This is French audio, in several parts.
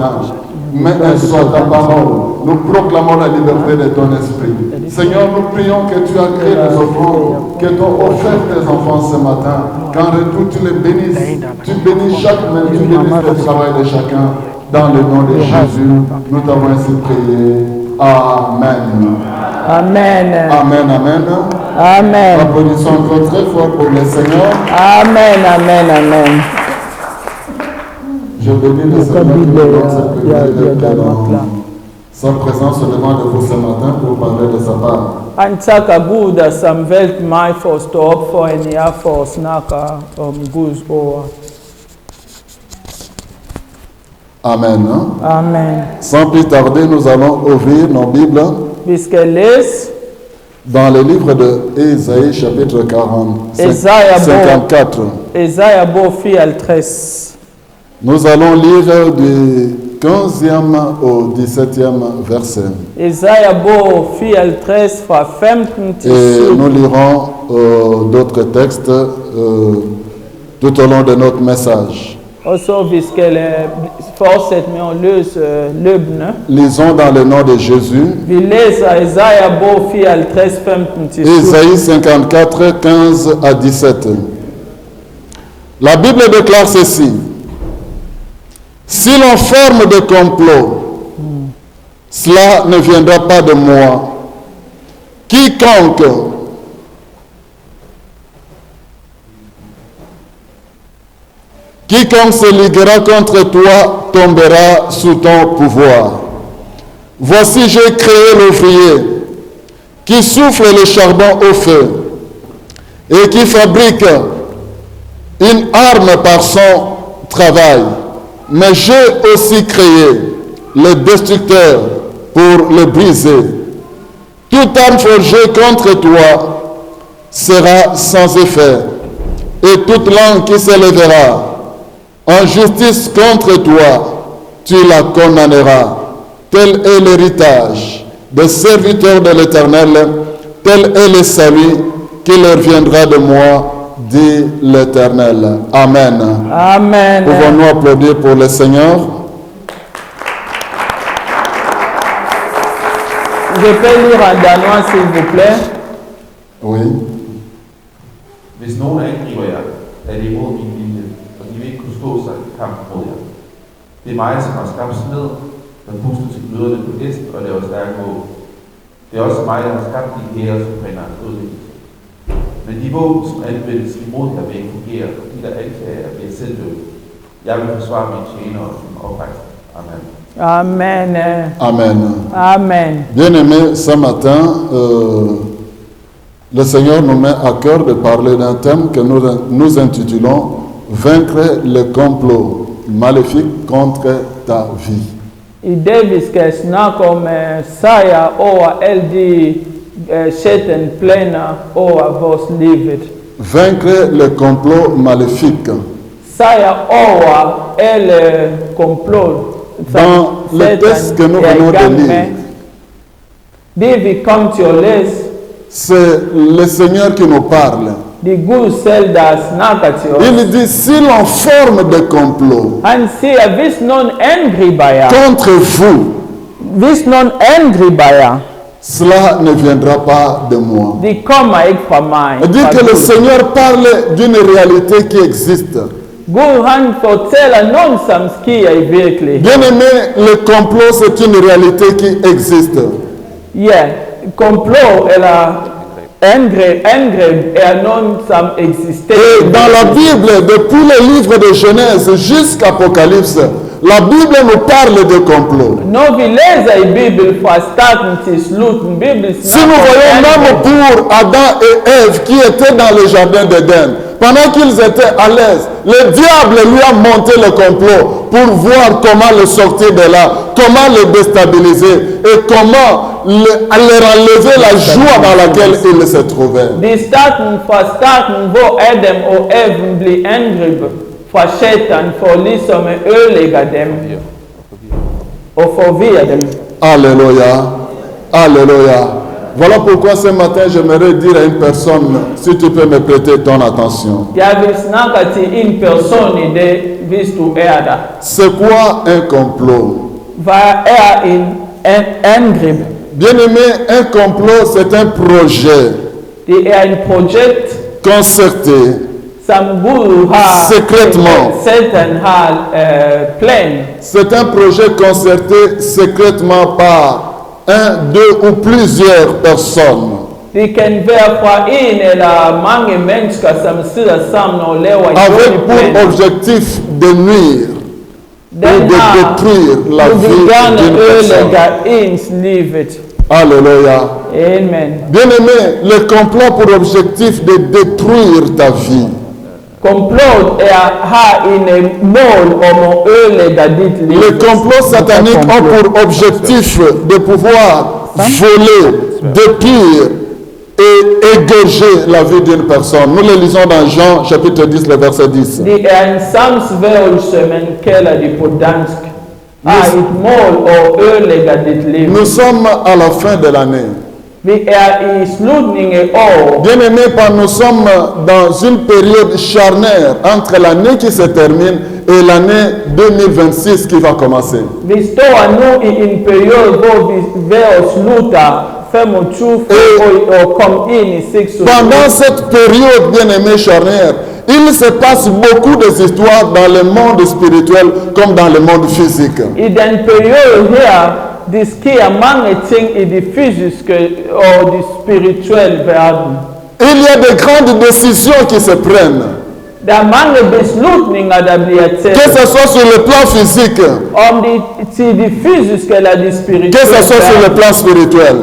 matin. Mais elle soit ta parole. Nous proclamons la liberté de ton esprit. Seigneur, nous prions que tu as créé les offrandes, que tu as offert tes enfants ce matin. Qu'en retour tu les bénisses. Tu bénis chaque main, tu bénisses le travail de chacun. Dans le nom de Jésus, nous t'avons ainsi prié. Amen. Amen. Amen, amen. Amen. Applaudissons encore très fort pour le Seigneur. Amen, amen, amen. Je bénis le Seigneur qui nous donne cette privilège d'être dans sa présence devant de vous ce matin pour parler de sa part. Antaka guda samvelt mai for stop for en jaar for snaka goes over. Amen. Amen. Sans plus tarder, nous allons ouvrir nos Bibles dans le livre de Ésaïe, chapitre 54. Ésaïe bo fiel 13. Nous allons lire du 15e au 17e verset. Ésaïe bo fiel 13 fra 15 til 7. Et nous lirons d'autres textes tout au long de notre message. Også vi skal fortsætte med at løse løbende. Lisons dans le nom de Jésus. Vi læser Esaja bog 54, 15-7. Ésaïe 54, 15 à 17. La Bible déclare ceci. Si l'on forme des complots, cela ne viendra pas de moi. Quiconque se liguera contre toi tombera sous ton pouvoir. Voici, j'ai créé l'ouvrier qui souffle le charbon au feu et qui fabrique une arme par son travail. Mais j'ai aussi créé le destructeur pour le briser. Toute arme forgée contre toi sera sans effet, et toute langue qui s'élèvera en justice contre toi, tu la condamneras. Tel est l'héritage des serviteurs de l'Éternel, tel est le salut qui leur viendra de moi, dit l'Éternel. Amen. Amen. Pouvons-nous applaudir pour le Seigneur? Je peux lire en danois, s'il vous plaît. Oui. Hvis nogen angriber jer, er det imod min vilje, og de vil ikke kunne stå sig i kamp mod jer. Det er mig, som har skabt smed, der puster til gløderne på hest og laver stærke våben. Det er også mig, der har skabt de hære, som bringer ødelæggelse. Men de våben, som anvendes imod jer, vil ikke fungere, og de, der anklager jer, bliver selvdømt. Jeg vil forsvare mine tjenere og som oprejst. Amen. Amen. Amen. Amen. Bien-aimés, ce matin, le Seigneur nous met à cœur de parler d'un thème que nous intitulons « Vaincre le complot maléfique contre ta vie ». I dag vi skal snakke om sejr over alle de satan planer over vores liv. Vaincre le complot maléfique. Sejr over alle komplot. Dans le texte que nous venons de lire, det vi kom til at læse, c'est le Seigneur qui nous parle. det er Gud selv, der snakker til os. Il dit, si l'on forme des complots Han siger, hvis nogen angriber jer, contre vous, hvis nogen angriber jer, cela ne viendra pas de moi. det kommer ikke fra mig. Il dit fra que le Gud. Seigneur parle d'une réalité qui existe. Gud han fortæller noget, som sker i virkeligheden. Bien-aimé, le complot, c'est une réalité qui existe. Ja, komplot eller angreb er noget, som Et eksisterer. dans la Bible, depuis le livre de Genèse jusqu'à Apocalypse, la Bible nous parle de complot. Når vi læser i Bibelen fra starten til sluten, Bibelen Si nous voyons même pour Adam et Ève qui étaient dans le jardin d'Éden, pendant qu'ils étaient à l'aise, le diable lui a monté le complot pour voir comment le sortir de là, comment le déstabiliser et comment leur enlever la joie dans laquelle il se trouvait. Det er fra starten, hvor Adam og Eva blev angrebet fra Satan for ligesom at ødelægge dem og forvirre dem. Alléluia, alléluia. Voilà pourquoi ce matin, j'aimerais dire à une personne, si tu peux me prêter ton attention. Jag vill snacka till en person i det visst du är där. C'est quoi un complot? Vad är en angrepp? Bien-aimé, un complot, c'est un projet Det är en projekt concerté, som Gud har Secrètement. Satan har plan. c'est un projet concerté secrètement par un, deux ou plusieurs personnes. Det kan vara från en eller många människor som sitter samman och lever i Avec plan. pour objectif de nuire ou Den de har détruire la du vill vie gärna d'une personne. ödelägga ens livet. Alléluia. Amen. Bien-aimé, le complot pour objectif de détruire ta vie. Komplott har en mål om att ödelägga ditt liv. Le complot satanique ont pour objectif de pouvoir voler, détruire et égorger la vie d'une personne. Nous le lisons dans Jean chapitre 10, le verset 10. Det är en samsvärelse men kallar det på dansk. Har ett mål att ödelägga ditt liv. Nous sommes à la fin de l'année. Vi är i slutningen år. Bien-aimés, nous sommes dans une période charnière entre l'année qui se termine et l'année 2026 qui va commencer. Vi står nu i en period hvor vi ved att sluta 25 och kom in i 6 år. Pendant cette période, bien-aimés, charnière, il se passe beaucoup d'histoires dans le monde spirituel comme dans le monde physique. I den period här, det sker många ting i det fysiska och det spirituella världen. Il y a de grandes décisions qui se prennent, Det är många beslutningar där blir que tagit. ce soit sur le plan physique, Om det till det fysiska eller det que ce spirituella. soit sur le plan spirituel.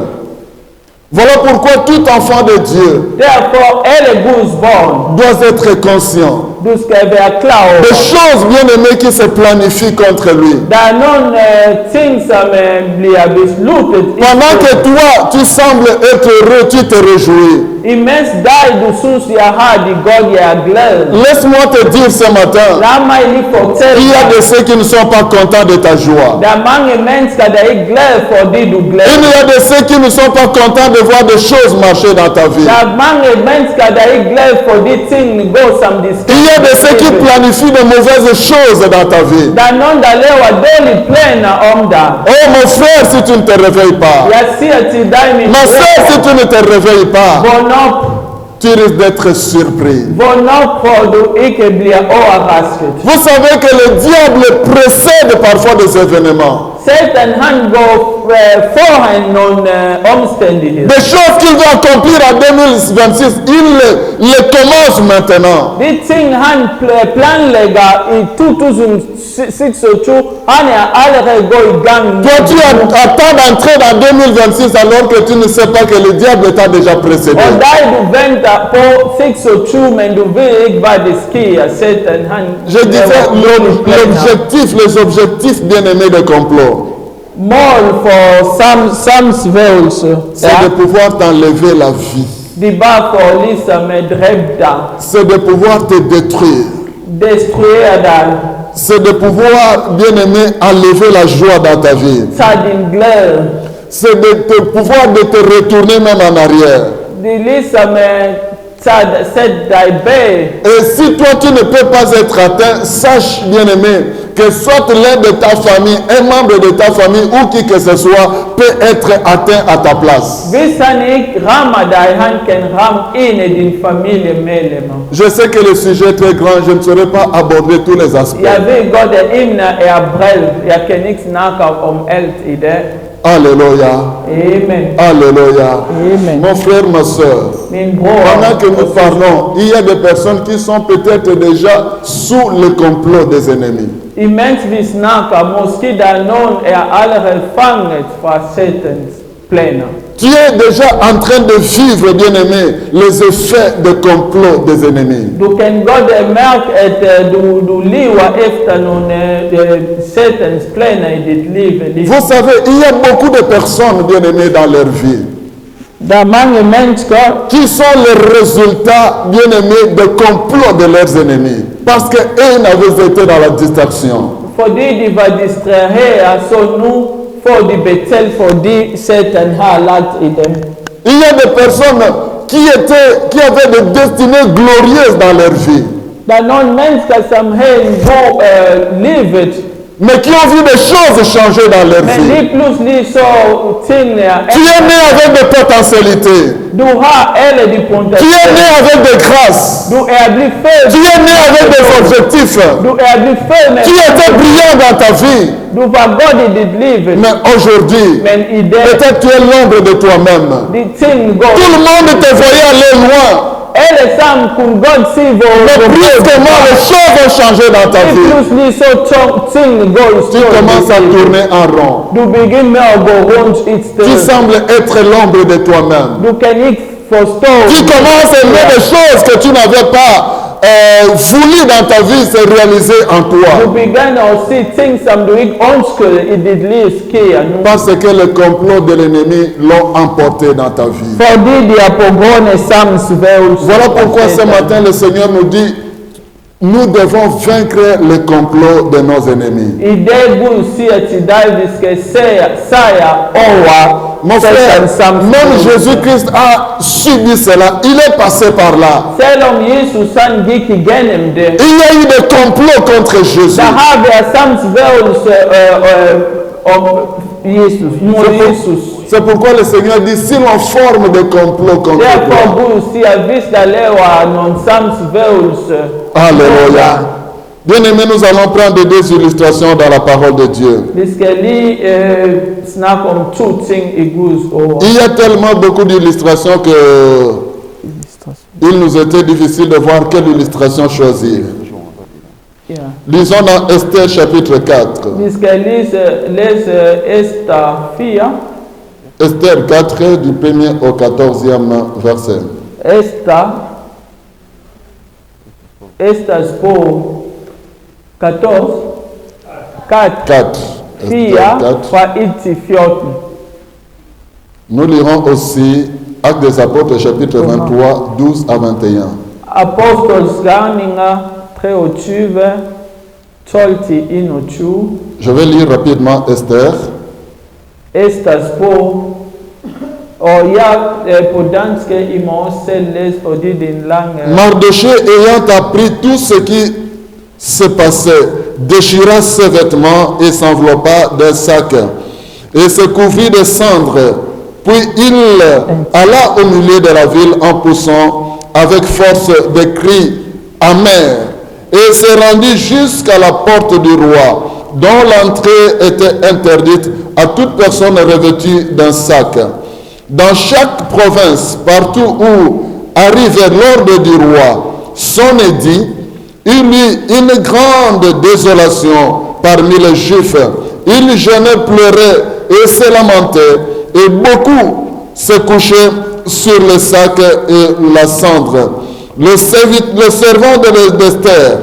Voilà pourquoi tout enfant de Dieu Därför är det Guds barn. doit être conscient Du ska vara klar des över. choses bien-aimées qui se planifient contre lui. Det är någon ting som blir beslutet. Pendant que toi, tu sembles être heureux, tu te réjouis. Imens dig du synes jag har det gott, jag är glad. Laisse-moi te dire ce matin, Låt mig lige il y a fortælle. de ceux qui ne sont pas contents de ta joie. Det är många människor där är glada för det du Il gläder. y a de ceux qui ne sont pas contents de voir des choses marcher dans ta vie. Det är många människor där är glada för de ting går som de ska. Il y a de ceux qui planifient de mauvaises choses dans ta vie. Det är någon där lever dåligt planer om det. Oh mon frère, si tu ne te réveilles pas, Jag säger till dig min ma soeur, si tu ne te réveilles pas, Vakna upp. tu risques d'être surpris. Vakna upp för du inte blir överraskad. Vous savez que le diable précède parfois des événements. Satan han går föran någon omständighet. Des choses qu'il doit accomplir en 2026, il les commence maintenant. De ting han planlägger i 2026, han är allerede går igång. Toi, tu attends d'entrer dans 2026 alors que tu ne sais pas que le diable t'a déjà précédé. Och där du väntar på 26 men du vet inte vad det sker. Satan han... Je disais l'objectif, les objectifs bien-aimés de complot, Mål för samsvärelse. c'est de pouvoir t'enlever la vie. Det är bara för liksom dräpta. C'est de pouvoir te détruire. Destruera dig. C'est de pouvoir, bien-aimé, enlever la joie dans ta vie. Ta din glädje. C'est de pouvoir de te retourner même en arrière. Det är liksom sätt dig bäst. Et si toi tu ne peux pas être atteint, sache bien-aimé que soit l'un de ta famille, un membre de ta famille ou qui que ce soit peut être atteint à ta place. Hvis han ikke rammer dig, han kan ramme en af dine familiemedlemmer. Je sais que le sujet est très grand, je ne saurais pas aborder tous les aspects. Jeg ved godt, at emnet er bredt. Jeg kan ikke snakke om alt i dag. Alléluia. Amen. Alléluia. Amen. Mon frère, ma soeur, Min bror. pendant que nous parlons, il y a des personnes qui sont peut-être déjà sous le complot des ennemis. Imens vi snakker, måske der er nogen er allerede fanget fra Satans planer. Tu es déjà en train de vivre, bien-aimé, les effets de complot des ennemis. Du kan godt mærke, at du lever efter nogle Satans planer i dit liv. Vous savez, il y a beaucoup de personnes, bien-aimées, dans leur vie, Der er mange mennesker, qui sont les résultats, bien-aimés, de complot de leurs ennemis. Parce qu'eux n'avaient été dans la distraction. fordi de var distraheret, så nu får de betalt, fordi Satan har lagt i dem. Il y a des personnes qui avaient des destinées glorieuses dans leur vie, Dat någon människa som har livet, mais qui ont vu des choses changer dans leur men vie. lige pludselig så tingene Tu es né avec des potentialités. Du har alle de Tu es né potentialer. avec des grâces. Du blevet født. Tu es né avec des objectifs. Du blevet født med. Tu étais brillant dans ta vie. Du var godt i dit liv. Mais aujourd'hui, Men i dag, peut-être tu es l'ombre de toi-même. de ting går. Tout le monde te voyait aller loin. Alle sammen kunne godt se, hvor Mais brusquement, les choses ont changé dans ta lige vie. pludselig så tingene går i Tu stå. commences à tourner en rond. Du begynder med at gå rundt et Tu sted. sembles être l'ombre de toi-même. Du kan ikke forstå. Tu commences à aimer des choses que tu n'avais pas voulu dans ta vie se réaliser en Du toi. begynder at se ting, som du ikke ønskede i dit liv sker nu. Parce que le complot de l'ennemi l'ont emporté dans ta vie. Fordi de på grund af sammensværgelse. Voilà pourquoi ce matin le Seigneur nous dit, nous devons vaincre le complot de nos ennemis. I dag Gud siger til dig, vi skal sejre over Mon frère, même Jésus-Christ a subi cela. Il est passé par là. Selvom Jesus han gik igennem det, Il y a eu des complots contre Jésus. der har været sammensværgelse om Jesus, mod Jesus. C'est pourquoi le Seigneur dit, si l'on forme des complots contre Derfor toi. Gud siger, hvis der laver nogle sammensværgelse, Alléluia. Bien-aimés, nous allons prendre deux illustrations dans la parole de Dieu. vi skal lige snakke om to ting i Guds ord. Il y a tellement beaucoup d'illustrations que il nous était difficile de voir quelle illustration choisir. Ja. Lisons dans Esther chapitre 4. Vi skal læse Esther 4. Esther 4 du 1er au 14e verset. Esters bog 14, 4, 4. 4 Esther 4. fra 1 til 14. Nous lirons aussi Actes des Apôtres chapitre 23, 12 à 21. Apostles gerninger 23, 12 til 21. Je vais lire rapidement Esther. Esters bog. Og jeg på dansk I må også selv læse, fordi det er en lang... Mardoché, ayant appris tout ce qui se passait, déchira ses vêtements et s'enveloppa d'un sac et se couvrit de cendres. Puis il alla au milieu de la ville en poussant avec force des cris amers et se rendit jusqu'à la porte du roi, dont l'entrée était interdite à toute personne revêtue d'un sac. Dans chaque province, partout où arrivait l'ordre du roi, son édit, il y eut une grande désolation parmi les Juifs. Ils jeûnaient, pleuraient et se lamentaient, et beaucoup se couchaient sur le sac et la cendre. Le servant d'Esther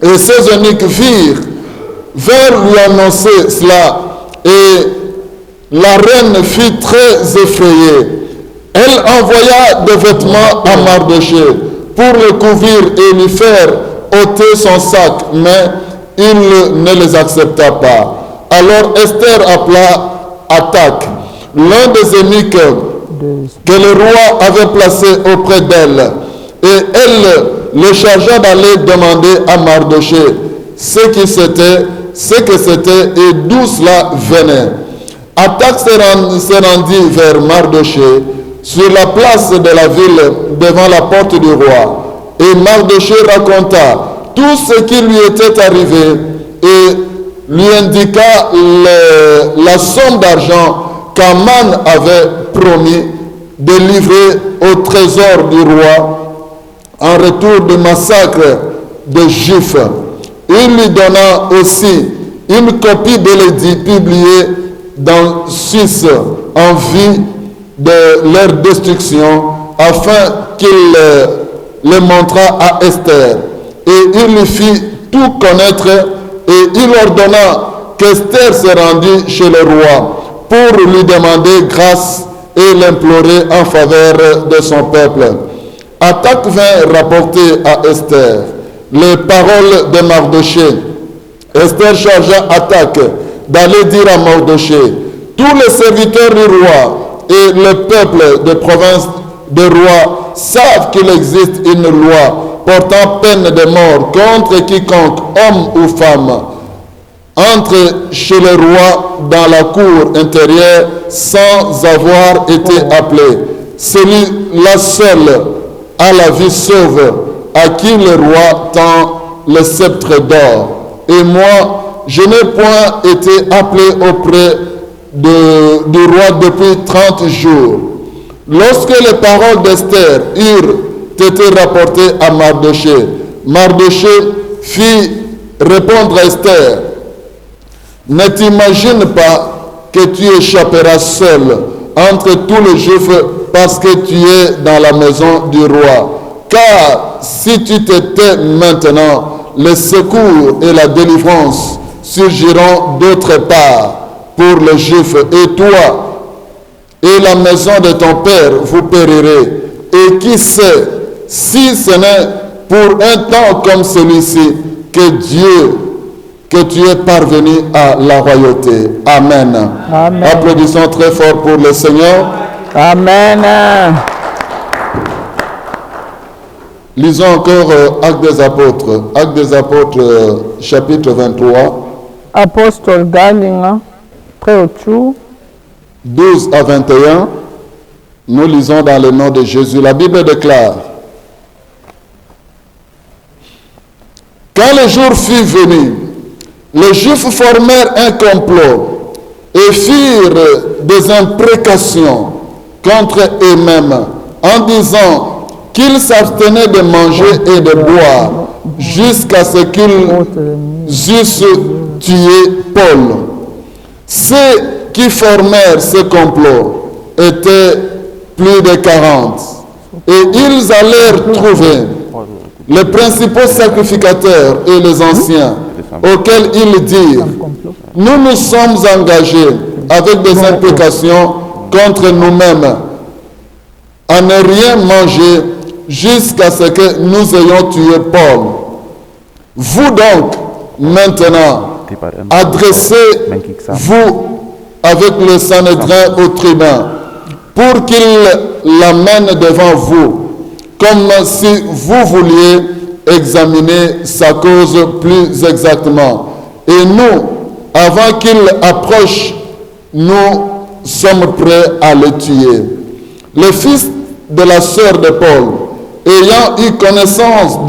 et ses eunuques vinrent lui annoncer cela, et la reine fut très effrayée. Elle envoya des vêtements à Mardoché pour le couvrir et lui faire ôter son sac, mais il ne les accepta pas. Alors Esther appela Attaque, l'un des eunuques que le roi avait placé auprès d'elle, et elle le chargea d'aller demander à Mardoché ce que c'était et d'où cela venait. Attaque se rendit vers Mardoché sur la place de la ville devant la porte du roi. Et Mardoché raconta tout ce qui lui était arrivé et lui indiqua la somme d'argent qu'Aman avait promis de livrer au trésor du roi en retour du massacre des Juifs. Il lui donna aussi une copie de l'édit publié dans Suisse en vue de leur destruction, afin qu'il le montrât à Esther. Et il lui fit tout connaître, et il ordonna qu'Esther se rendît chez le roi pour lui demander grâce et l'implorer en faveur de son peuple. Attaque vint rapporter à Esther les paroles de Mardoché. Esther chargea Attaque d'aller dire à Mardoché: tous les serviteurs du roi et le peuple de province de roi savent qu'il existe une loi portant peine de mort contre quiconque, homme ou femme, entre chez le roi dans la cour intérieure sans avoir été appelé. Celui-là seul a la vie sauve, à qui le roi tend le sceptre d'or. Et moi, je n'ai point été appelé auprès du roi depuis 30 jours. Lorsque les paroles d'Esther eurent été rapportées à Mardochée, Mardochée fit répondre à Esther: ne t'imagine pas que tu échapperas seul entre tous les Juifs parce que tu es dans la maison du roi. Car si tu te tais maintenant, le secours et la délivrance surgiront d'autre part pour les Juifs, et toi et la maison de ton père vous périrez. Et qui sait si ce n'est pour un temps comme celui-ci que tu es parvenu à la royauté. Amen. Amen. Applaudissons très fort pour le Seigneur. Amen. Lisons encore Actes des Apôtres. Actes des Apôtres, chapitre 23. Apostol Galinga, Préotu, 12 à 21. Nous lisons dans le nom de Jésus. La Bible déclare: quand le jour fut venu, les Juifs formèrent un complot et firent des imprécations contre eux-mêmes en disant qu'ils s'abstenaient de manger et de boire jusqu'à ce qu'ils eussent tué Paul. Ceux qui formèrent ce complot étaient plus de 40. Et ils allèrent trouver les principaux sacrificateurs et les anciens, auxquels ils dirent: nous nous sommes engagés avec des imprécations contre nous-mêmes à ne rien manger jusqu'à ce que nous ayons tué Paul. Vous donc, maintenant, adressez-vous avec le Sanhédrin au tribun pour qu'il l'amène devant vous, comme si vous vouliez examiner sa cause plus exactement. Et nous, avant qu'il approche, nous sommes prêts à le tuer. Le fils de la sœur de Paul, ayant eu connaissance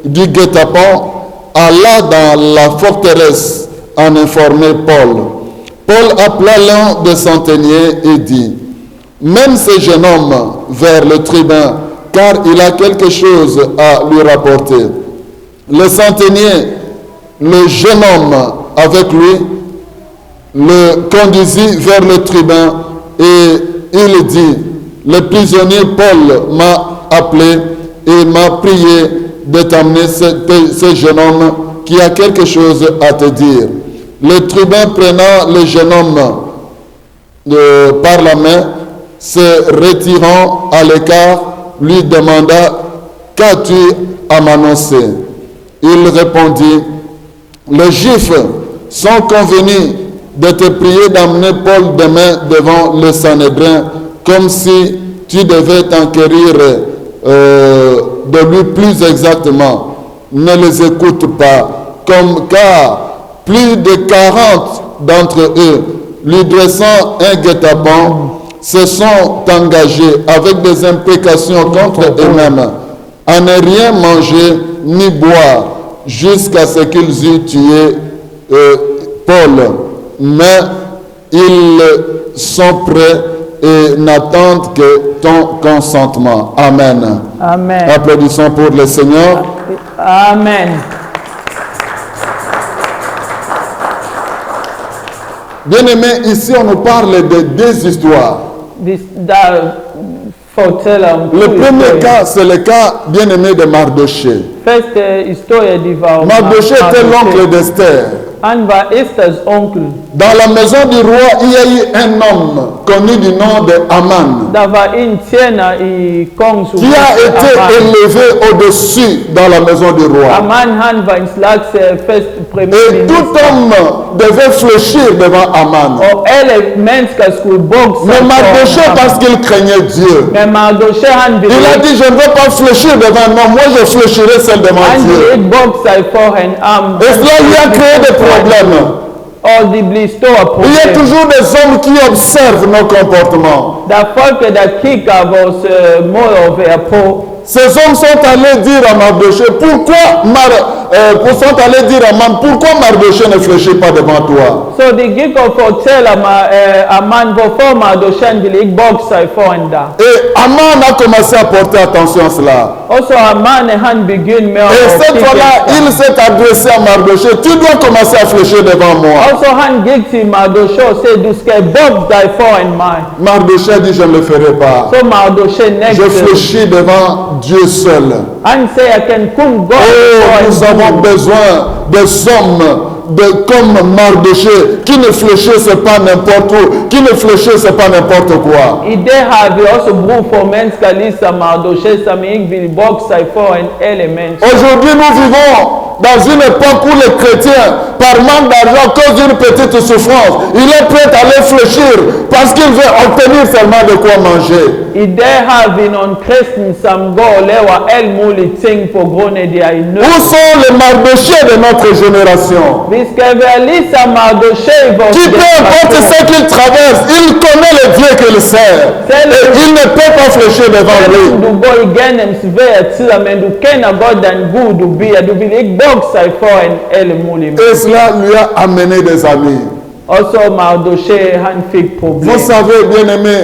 du guet-apens, alla dans la forteresse en informer Paul. Paul appela l'un des centeniers et dit: mène ce jeune homme vers le tribun, car il a quelque chose à lui rapporter. Le centenier, le jeune homme avec lui, le conduisit vers le tribun et il dit: le prisonnier Paul m'a appelé et m'a prié de t'amener ce jeune homme qui a quelque chose à te dire. Le tribun, prenant le jeune homme par la main, se retirant à l'écart, lui demanda: qu'as-tu à m'annoncer? Il répondit: les Juifs sont convenus de te prier d'amener Paul demain devant le Sanhédrin, comme si tu devais t'enquérir de lui plus exactement. Ne les écoute pas, car plus de 40 d'entre eux, lui dressant un guet-apens, se sont engagés avec des imprécations contre eux-mêmes à ne rien manger ni boire jusqu'à ce qu'ils euent tué Paul. Mais ils sont prêts et n'attendent que ton consentement. Amen. Amen. Applaudissons pour le Seigneur. Amen. Bien-aimés, ici on nous parle de deux histoires. Le premier cas, c'est le cas bien-aimé de Mardochée. Mardochée était l'oncle d'Esther. Han var Esters onkel. Dans la maison du roi, il y a eu un homme connu du nom de Aman, Der var en tjener i kongens hus. qui a été élevé au-dessus dans la maison du roi. Aman han var en slags fast Et tout premierminister. homme devait fléchir devant Aman. Og alle mennesker skulle bukse Mais sig Mardochée, for ham. parce qu'il craignait Dieu, Men Mardoché han ville il a dit, je ne veux pas fléchir devant un homme, moi je fléchirai seul devant han ville Dieu. ikke bukse sig for en am. Et cela lui a créé des problèmes. Og de blev store Il y a problemer. toujours des hommes qui observent nos comportements. Der er folk, der kigger vores måde at være på. Ces hommes sont allés dire à Mardochée, sont allés dire à Aman, pourquoi Mardochée ne fléchit pas devant toi? Så de gik og fortæller mig, Aman, hvorfor Mardoché ville ikke bukse sig foran dig. Et Aman a commencé à porter attention à cela. Og så Aman, han begyndte med Et at cette fois-là, il s'est adressé à Mardochée, tu dois commencer à fléchir devant moi. Og så han gik til Mardoché og sagde, du skal bukse dig foran mig. Mardochée dit, je ne le ferai pas. Så Mardoché Je nægtede. fléchis devant Dieu seul. Han sagde, jeg kan kun gå Oh, nous foran avons Gud. besoin des hommes comme Mardochée qui ne fléchissent pas n'importe où, qui ne fléchissent pas n'importe quoi. I det har vi også brug for mennesker ligesom Mardoché, som ikke vil bukse sig foran alle mennesker. Aujourd'hui, nous vivons dans une époque où les chrétiens, par manque d'argent, cause d'une petite souffrance, il est prêt à les fléchir parce qu'il veut obtenir seulement de quoi manger. I dag har vi nogle kristne, som går og laver alle mulige ting på grund af, de er i nød. Où sont les Mardochées de notre génération? Vi skal være ligesom Mardoché i vores Qui peu importe ce qu'il traverse, il connaît le Dieu qu'il sert. Et il ne peut pas fléchir devant lui. Du går igennem svære tider, men du kender godt den Gud, du bliver. Du vil ikke bukse sig foran alle mulige Et mennesker. cela lui a amené des amis. Og så Mardoché, han fik Vous problemer. savez, bien aimé,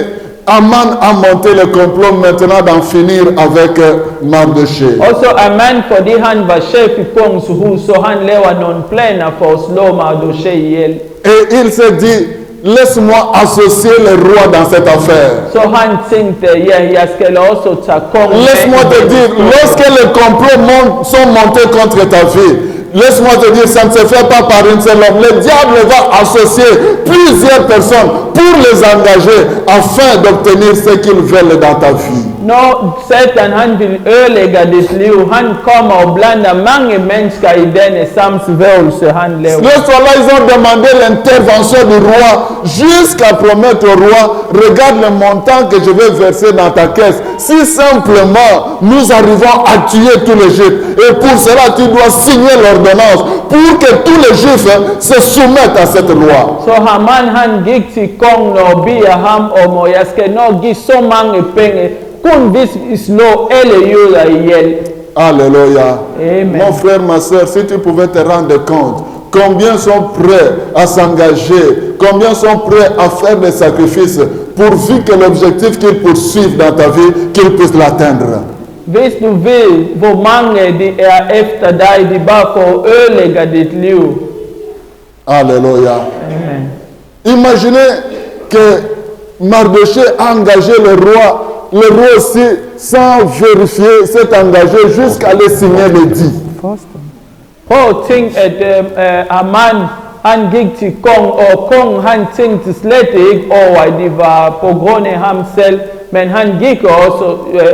Aman a monté le complot maintenant d'en finir avec Mardochée. Og så Aman, fordi han var chef i kongens hus, så han laver nogle planer for at slå Mardoché ihjel. Et il s'est dit, laisse-moi associer le roi dans cette affaire. Så han tænkte, ja, jeg skal også tage kongen med. Laisse-moi te dire, lorsque les complots sont montés contre ta vie, laisse-moi te dire, ça ne se fait pas par une seule homme. Le diable va associer plusieurs personnes pour les engager afin d'obtenir ce qu'ils veulent dans ta vie. Når Satan han vil ødelægge dit liv, han kommer og blander mange mennesker i denne samsværelse, han laver. Le soir-là, ils ont demandé l'intervention du roi jusqu'à promettre au roi, regarde le montant que je vais verser dans ta caisse. Si simplement nous arrivons à tuer tout l'Égypte, et pour cela tu dois signer l'ordonnance pour que tous les Juifs se soumettent à cette loi. Så Haman han gik til kongen og bider ham om, og jeg skal nok give så mange penge, kun hvis I slår alle jøder ihjel. Alléluia. Amen. Mon frère, ma soeur, si tu pouvais te rendre compte combien sont prêts à s'engager, combien sont prêts à faire des sacrifices pourvu que l'objectif qu'ils poursuivent dans ta vie, qu'ils puissent l'atteindre. Hvis du ved, hvor mange de er efter dig, de bare får ødelægge dit liv. Alléluia. Amen. Imaginez que Mardochée a engagé le roi aussi, sans vérifier, s'est engagé jusqu'à les signer le dit. Prøv at tænke, at Haman han gik til kongen, og kongen han tænkte slet ikke over, at de var på grund af ham selv, men han gik også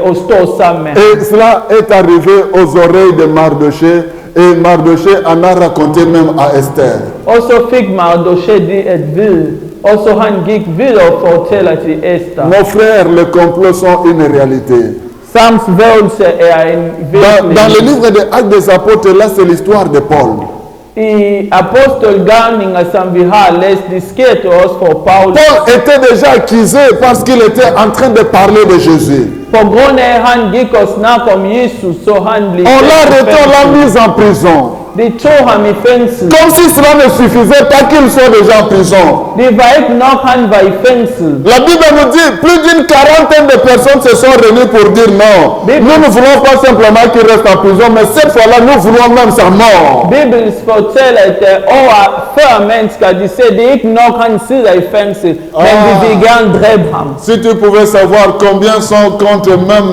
og stod sammen med ham. Et cela est arrivé aux oreilles de Mardochée, et Mardochée en a raconté même à Esther. Og så fik Mardoché det at vide, og så han gik videre og fortæller til Esther. Mon frère, les complots sont une réalité. Samsværelse er en Dans le virkelig. livre des Actes des Apôtres, là c'est l'histoire de Paul. I apostelgerninger, som vi har læst, det skete også for Paulus. Paul était déjà accusé parce qu'il était en train de parler de Jésus. På grund af, at han gik og snakkede om Jesus, så han blev On l'a arrêté, on l'a mis en prison. De tog ham i fængsel. Comme si cela ne suffisait pas qu'il soit déjà en prison. Det var ikke nok, han var i fængsel. La Bible nous dit plus d'une quarantaine de personnes se sont réunies pour dire non. Nous ne voulons pas simplement qu'il reste en prison, mais cette fois-là, nous voulons même sa mort. Bibelen fortæller, at over 40 mennesker, de siger, det er ikke nok, han sidder i fængsel, men vi vil gerne dræbe ham. Si tu pouvais savoir combien sont contre même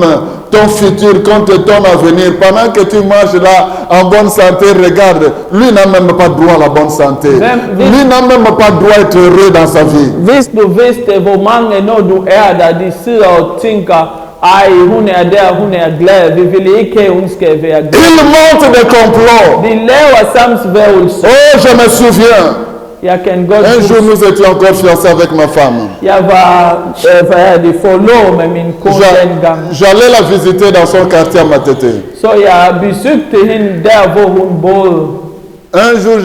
ton futur, contre ton avenir. Pendant que tu marches là en bonne santé, regarde, lui n'a même pas droit à la bonne santé. Lui n'a même pas droit à être heureux dans sa vie. Hvis du vidste, hvor mange når du der, de sidder og tænker, ej, hun der, hun glad, vi vil ikke have, hun skal være glad. Il monte des complots. De laver sammensværgelser. Oh, je me souviens. Jeg kan godt Un jour, nous étions encore fiancés avec ma femme. Jeg var forlovet med min kone dengang. J'allais la visiter dans son quartier à Matete. Så jeg besøgte hende der, hvor hun boede. Un jour,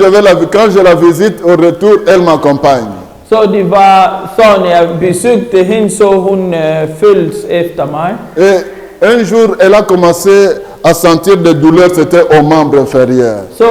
quand je la visite, au retour, elle m'accompagne. Så det var sådan, jeg besøgte hende, så hun følges efter mig. Et un jour, elle a commencé à sentir des douleurs, c'était aux membres inférieurs. Så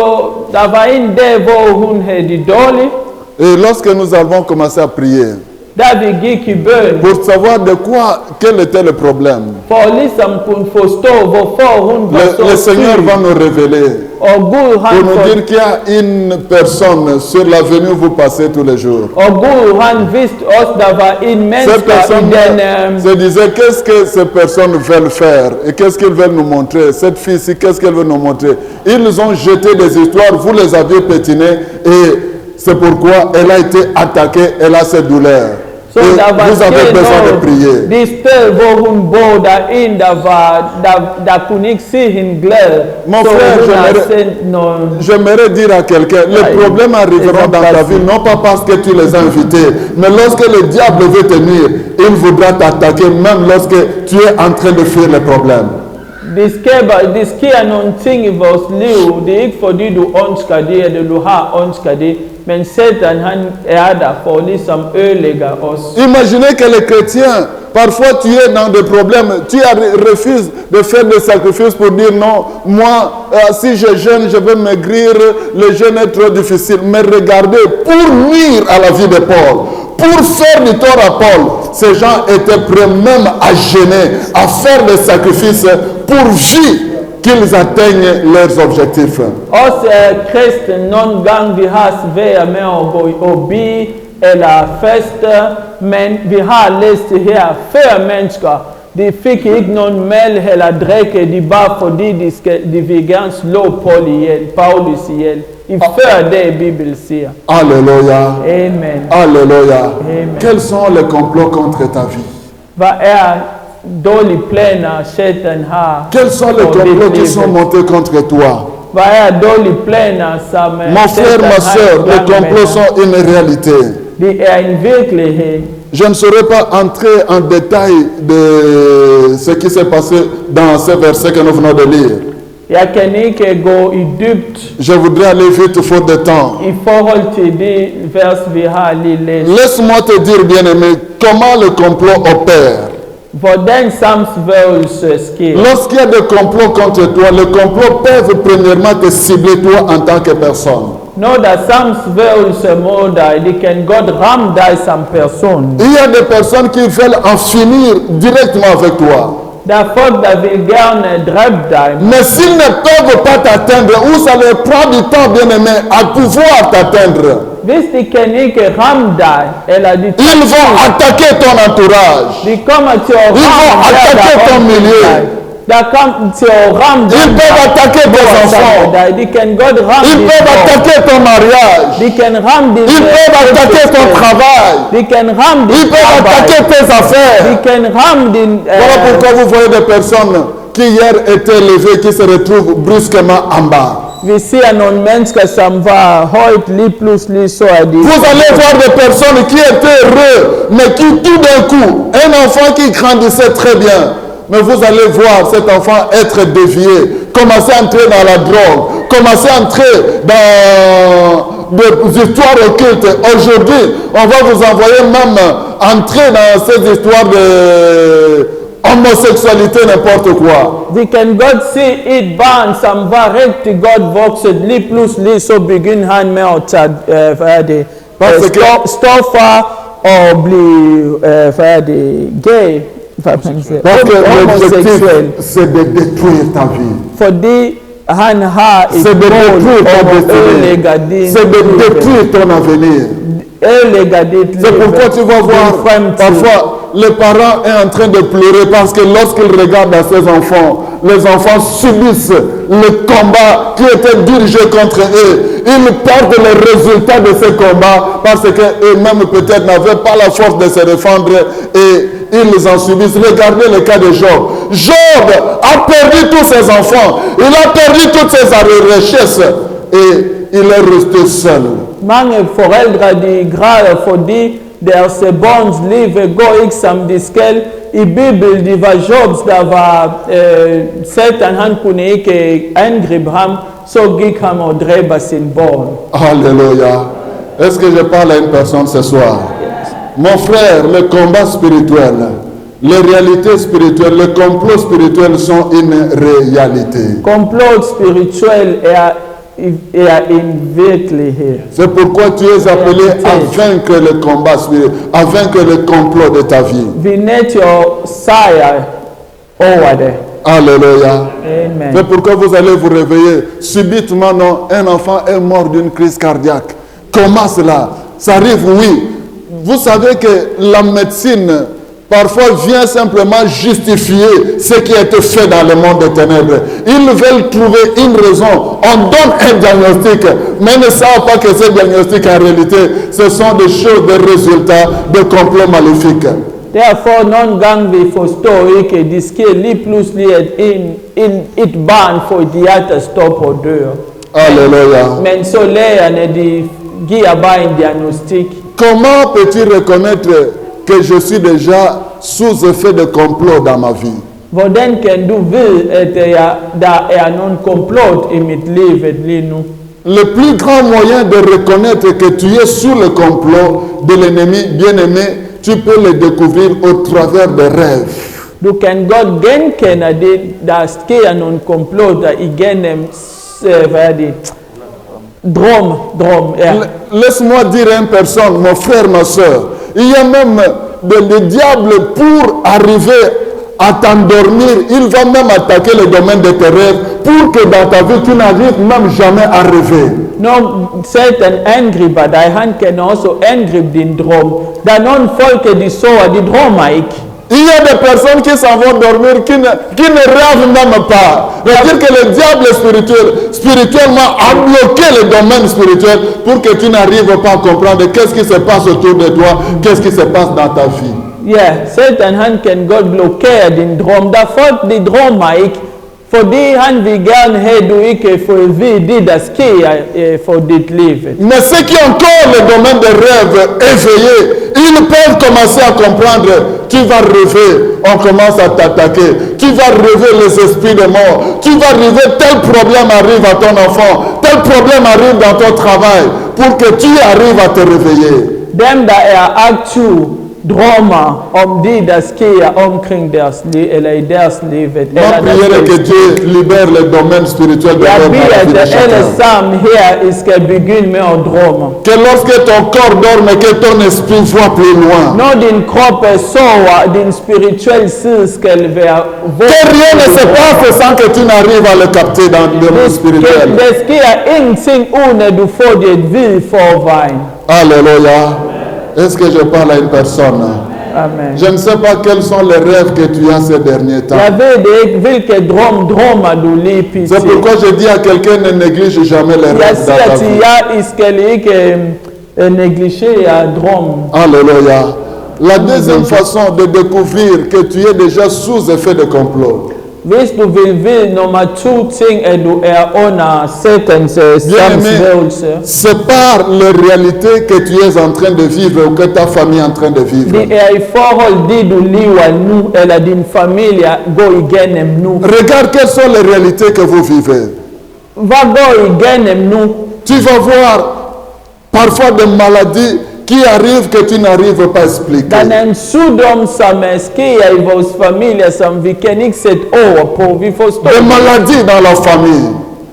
der var en dag, hvor hun havde det dårligt. Et lorsque nous avons commencé à prier, Da vi gik i bøn, pour savoir de quoi, quel était le problème, for ligesom kunne forstå, hvorfor hun var le så Seigneur syg. va nous révéler, Og Gud, pour han, nous dire qu'il y a une personne sur l'avenue où vous passez tous les jours. og Gud, han vidste også, der var en Ces menneske i personnes den... se disaient qu'est-ce que ces personnes veulent faire et qu'est-ce qu'ils veulent nous montrer. Cette fille-ci, qu'est-ce qu'elle veut nous montrer. Ils ont jeté des histoires, vous les aviez pétinées et c'est pourquoi elle a été attaquée, elle a ses douleurs. Så Et der var vous avez besoin de prier. det sted, hvor hun boede, der en, der kunne ikke se hende glad. Mon så frère, hun har j'aimerais- sendt noget... J'aimerais dire à quelqu'un, les problèmes arriveront dans ta vie, non pas parce que tu les as invités, mais lorsque le diable veut te nuire, il voudra t'attaquer même lorsque tu es en train de fuir les problèmes. Det sker nogle ting i vores liv. Det er ikke fordi du ønsker det, eller du har ønsket det. Men Satan, han der for ligesom ødelægger os. Imaginez que les chrétiens, parfois tu es dans des problèmes, tu refuses de faire des sacrifices pour dire non, moi, si je jeûne, je vais maigrir, le jeûne est trop difficile. Mais regardez, pour nuire à la vie de Paul, pour faire du tort à Paul, ces gens étaient prêts même à jeûner, à faire des sacrifices pourvu qu'ils atteignent leurs objectifs. Også kristen nogle gange vi har svært med at gå og bede eller faste, men vi har læst det her før mennesker. De fik ikke nogen mad eller drikke, de bare fordi de vil gerne slå Paulus ihjel. I før det Bibelen siger. Alléluia. Amen. Alléluia. Amen. Quels sont les complots contre ta vie? Hvad dårlige planer Satan har? Quels sont les for dit complots qui liv? sont montés contre toi? Hvad dårlige planer som Mon frère, ma soeur, les complots sont une réalité. Det en virkelighed. Je ne saurais pas entrer en détail de ce qui s'est passé dans ce verset que nous venons de lire. Jeg kan ikke gå i dybt Je voudrais aller vite faute de temps. i forhold til det vers, vi har lige læst. Laisse-moi te dire, bien-aimé, comment le complot opère. Hvordan sammensværgelse sker. Lorsqu'il y a des complots contre toi, les complots peuvent premièrement te cibler toi en tant que personne. Når der er sammensværgelse mod dig, det kan godt ramme dig som person. Il y a des personnes qui veulent en finir directement avec toi. Der er folk, der vil gerne dræbe dig. Mais s'ils ne peuvent pas t'atteindre, ou ça leur prend du temps, bien-aimé, à pouvoir t'atteindre, Hvis de kan ikke ramme dig, eller de ils vont attaquer ton entourage. kommer til at Ils vont ramme attaquer ton milieu. der kommer til at ramme Ils peuvent attaquer tes enfants. dig. De kan godt ramme Ils dit peuvent barn. attaquer ton mariage. De kan ramme dit Ils peuvent attaquer ton travail. De kan ramme dit Ils peuvent attaquer tes De affaires. kan ramme din... Voilà pourquoi vous voyez des personnes qui hier étaient levées, qui se retrouvent brusquement en bas. Vi ser nogle mennesker, som var højt, lige pludselig så er de... Vous allez voir des personnes qui étaient heureux, mais qui tout d'un coup, un enfant qui grandissait très bien, mais vous allez voir cet enfant être dévié, commencer à entrer dans la drogue, commencer à entrer dans des histoires occultes. Aujourd'hui, on va vous envoyer même entrer dans ces histoires de homosexualité, n'importe quoi. Vi kan godt se et barn, som var rigtig godt vokset, lige pludselig så begyndte han med at tage stoffer og blive gay. Parce que l'objectif, c'est de détruire ta vie. Fordi Han har C'est ett de mål détruire ta om att ödelägga destinée. din C'est de liv. détruire ton avenir. Ödelägga ditt C'est liv. pourquoi tu vas voir din framtid. parfois les parents sont en train de pleurer parce que lorsqu'ils regardent à ses enfants, les enfants subissent le combat qui était dirigé contre eux. Ils perdent les résultats de ce combat parce qu'eux-mêmes peut-être n'avaient pas la force de se défendre et ils en subissent. Regardez le cas de Job. Job a perdu tous ses enfants. Il a perdu toutes ses richesses et il est resté seul. Mange föräldrar de græder fordi deres barns liv går ikke som de skal. I Bibelen det var Jobs der var Satan, han kunne ikke angribe ham, så gik han og dræber sin barn. Alléluia. Est-ce que je parle à une personne ce soir? Mon frère, le combat spirituel, les réalités spirituelles, le complot spirituel sont une réalité. Complot spirituel er en virkelighed. C'est pourquoi tu es appelé à vaincre le combat spirituel, à vaincre le complot de ta vie. Vi er nødt til at sejre over det. Alléluia. Amen. C'est pourquoi vous allez vous réveiller. Subitement, non, un enfant est mort d'une crise cardiaque. Comment cela? Ça arrive, oui. Vous savez que la médecine, parfois, vient simplement justifier ce qui a été fait dans le monde des ténèbres. Ils veulent trouver une raison. On donne un diagnostic, mais ils ne savent pas que ce diagnostic, en réalité, ce sont des choses, des résultats de complots maléfiques. Derfor nogle gange vi forstår ikke, det sker lige pludselig, at et barn får hjertet stop og dør. Alléluia. Men så lægerne de giver bare en diagnostik. Comment peux-tu reconnaître que je suis déjà sous effet de complot dans ma vie? Hvordan kan du vide, at der er nogle komplot i mit liv lige nu? Le plus grand moyen de reconnaître que tu es sous le complot de l'ennemi bien-aimé, tu peux le découvrir au travers des rêves. Du kan godt genkende det, der sker nogle komplotter igennem, hvad er det? Drøm, ja. Laisse-moi dire à une personne, mon frère, ma soeur, il y a même le diable pour arriver à t'endormir, il va même attaquer le domaine de tes rêves pour que dans ta vie, tu n'arrives même jamais à rêver. Når Satan angriber dig, han kan også angribe din drøm. Der er nogle folk, de sover, de drømmer ikke. Il y a des personnes qui s'en vont dormir, qui ne rêvent même pas. C'est-à-dire que le diable spirituellement a bloqué le domaine spirituel pour que tu n'arrives pas à comprendre qu'est-ce qui se passe autour de toi, qu'est-ce qui se passe dans ta vie. Ja, Satan han kan godt blokere din drøm. Der er folk, de drømmer ikke, fordi han vil gerne have, du ikke får at vide det, der sker for dit liv. Mais ceux qui ont encore le domaine des rêves éveillés, ils peuvent commencer à comprendre. Tu vas rêver, on commence à t'attaquer. Tu vas rêver les esprits de mort. Tu vas rêver, tel problème arrive à ton enfant. Tel problème arrive dans ton travail. Pour que tu arrives à te réveiller. Dem, der er aktive, drømmer om det, der sker omkring deres liv, eller i deres liv. Ma prière est que Dieu libère le domaine spirituel de Jeg l'homme beder, à la vie de at alle chacun. sammen her, I skal begynde med at drømme. Que lorsque ton corps dorme, que ton esprit voit plus loin. Når din krop sover, din spirituelle side skal være Que rien ne se passe sans que tu n'arrives à le capter dans le monde spirituel. Der sker ingenting, uden at du får det at vide forvejen. Alléluia. Est-ce que je parle à une personne? Amen. Je ne sais pas quels sont les rêves que tu as ces derniers temps. Jeg ved det ikke, hvilke drømmer du lige pt. C'est pourquoi je dis à quelqu'un, ne néglige jamais les Jeg rêves dans siger ta til vie. jer, I skal ikke negligere drømmen. Alléluia. La deuxième façon de découvrir que tu es déjà sous effet de complot. Hvis du vil vide nummer 2 ting, at du er under Satans samsvævelse, C'est par les réalités que tu es en train de vivre ou que ta famille est en train de vivre. det er i forhold det, du lever nu, eller din familie går igennem nu. Regarde quelles sont les réalités que vous vivez. Hvad går igennem nu? Tu vas voir parfois des maladies qui arrivent que tu n'arrives pas à expliquer. Der er en sygdom, som sker i vores familie, som vi kan ikke sætte ord på. Vi forstår Des maladies dans la famille.